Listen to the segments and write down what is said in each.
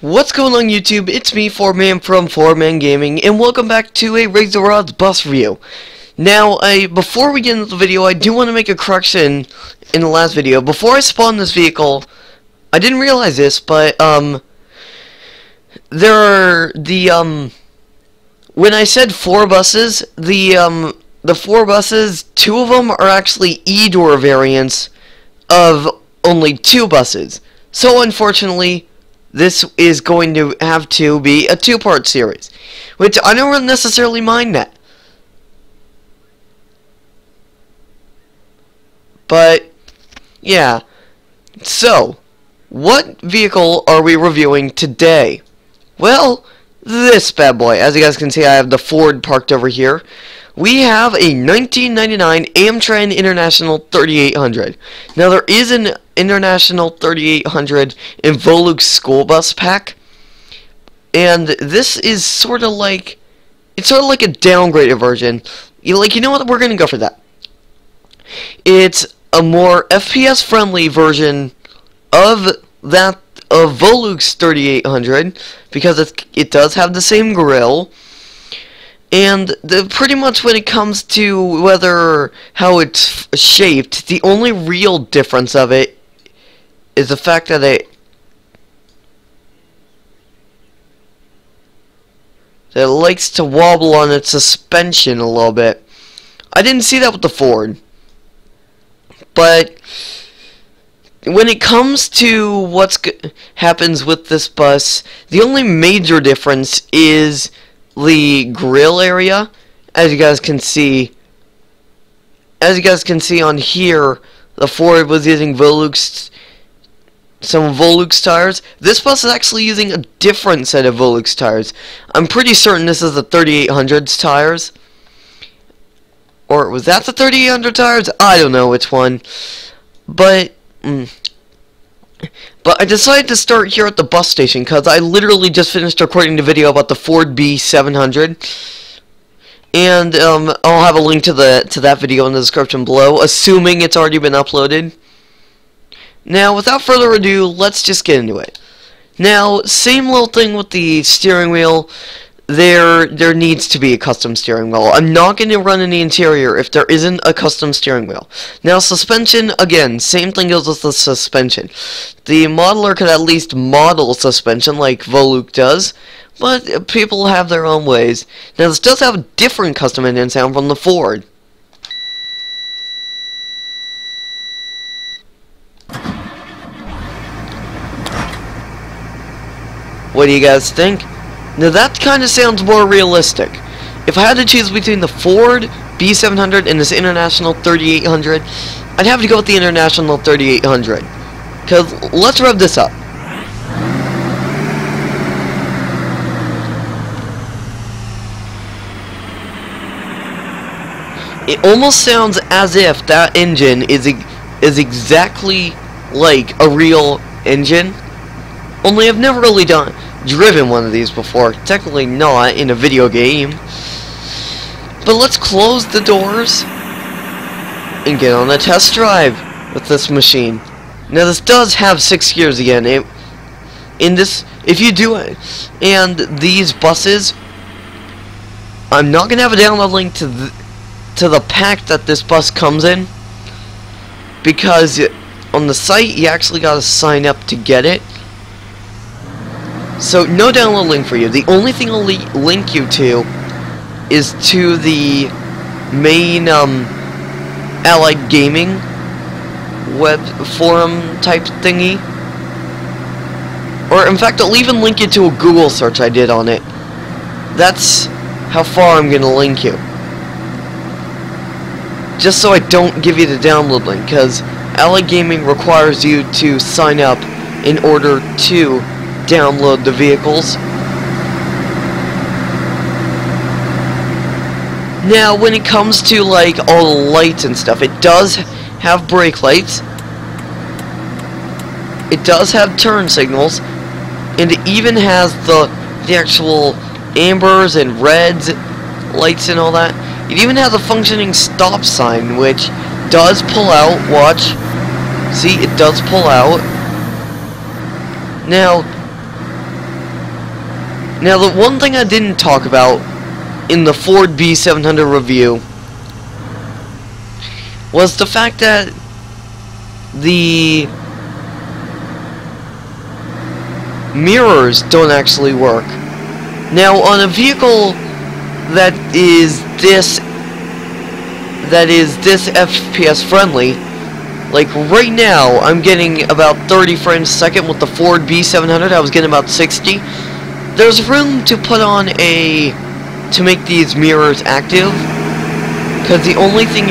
What's going on YouTube? It's me, 4Man from 4Man Gaming, and welcome back to a Raise the Rods bus review. Now, before we get into the video, I do want to make a correction in the last video. Before I spawned this vehicle, I didn't realize this, but, there are when I said 4 buses, the 4 buses, 2 of them are actually E-door variants of only 2 buses. So, unfortunately, this is going to have to be a 2-part series, which I don't necessarily mind that. But, yeah. So, what vehicle are we reviewing today? Well, this bad boy. As you guys can see, I have the Ford parked over here. We have a 1999 Amtran International 3800. Now, there is an International 3800 in Voluk's school bus pack, and this is sort of like, it's sort of like a downgraded version. You know what? We're gonna go for that. It's a more FPS friendly version of that of Voluk's 3800 because it does have the same grille. And pretty much when it comes to how it's shaped, the only real difference of it is the fact that it likes to wobble on its suspension a little bit. I didn't see that with the Ford. But when it comes to what happens with this bus, the only major difference is the grill area. As you guys can see on here, the Ford was using some Voluk's tires. This bus is actually using a different set of Voluk's tires. I'm pretty certain this is the 3800's tires. Or was that the 3800 tires? I don't know which one. But I decided to start here at the bus station because I literally just finished recording the video about the Ford B700, and I'll have a link to that video in the description below, assuming it's already been uploaded. Now, without further ado, let's just get into it. Now, same little thing with the steering wheel. There needs to be a custom steering wheel. I'm not going to run in the interior if there isn't a custom steering wheel. Now, suspension, again, same thing goes with the suspension. The modeler could at least model suspension like Voluk does, but people have their own ways. Now, this does have a different custom engine sound from the Ford. What do you guys think? Now that kind of sounds more realistic. If I had to choose between the Ford B700 and this International 3800, I'd have to go with the International 3800. Because let's rev this up. It almost sounds as if that engine is exactly like a real engine. Only I've never really driven one of these before. Technically not in a video game. But let's close the doors and get on a test drive with this machine. Now this does have 6 gears again. If you do it, and these buses, I'm not gonna have a download link to the pack that this bus comes in, because on the site you actually gotta sign up to get it. So, no download link for you. The only thing I'll link you to is to the main Allied Gaming web forum type thingy. Or, in fact, I'll even link you to a Google search I did on it. That's how far I'm going to link you. Just so I don't give you the download link, because Allied Gaming requires you to sign up in order to download the vehicles. Now, when it comes to like all the lights and stuff, it does have brake lights. It does have turn signals, and it even has the actual ambers and reds lights and all that. It even has a functioning stop sign, which does pull out. Watch. See, it does pull out. Now, Now, the one thing I didn't talk about in the Ford B700 review was the fact that the mirrors don't actually work. Now, on a vehicle that is this FPS friendly, like right now, I'm getting about 30 frames a second with the Ford B700. I was getting about 60. There's room to put on to make these mirrors active, because the only thing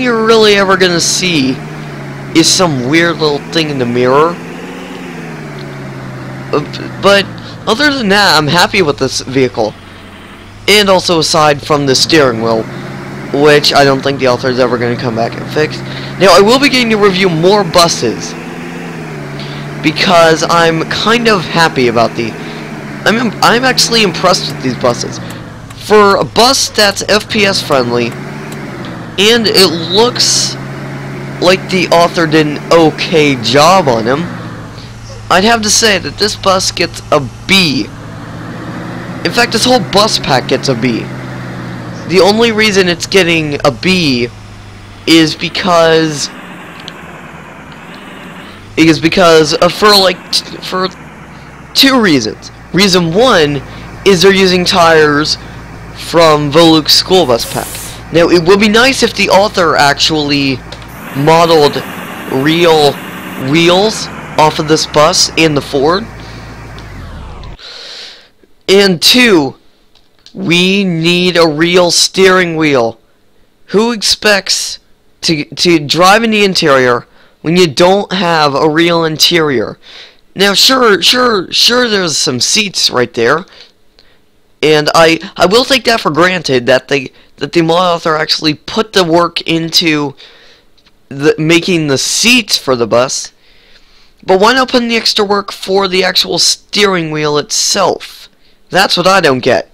you're really ever gonna see is some weird little thing in the mirror. But other than that, I'm happy with this vehicle. And also, aside from the steering wheel, which I don't think the author is ever going to come back and fix. Now, I will be getting to review more buses, because I'm kind of happy about I'm actually impressed with these buses. For a bus that's FPS friendly, and it looks like the author did an okay job on him, I'd have to say that this bus gets a B. In fact, this whole bus pack gets a B. The only reason it's getting a B is because for two reasons. Reason one is they're using tires from Voluk's school bus pack. Now, it would be nice if the author actually modeled real wheels off of this bus and the Ford. And two, we need a real steering wheel. Who expects to drive in the interior when you don't have a real interior? Now, sure, there's some seats right there, and I will take that for granted that the model author actually put the work into making the seats for the bus. But why not put in the extra work for the actual steering wheel itself? That's what I don't get.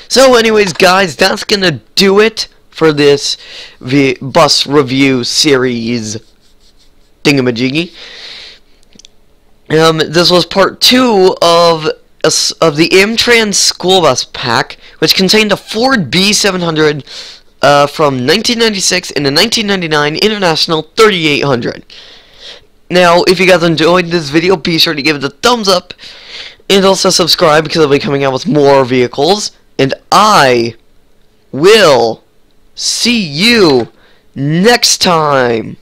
So anyways, guys, that's gonna do it for this bus review series thingamajiggy. This was part 2 of the Amtran school bus pack, which contained a Ford B700 from 1996 and the 1999 International 3800. Now, if you guys enjoyed this video, be sure to give it a thumbs up, and also subscribe, because I'll be coming out with more vehicles, and I will see you next time.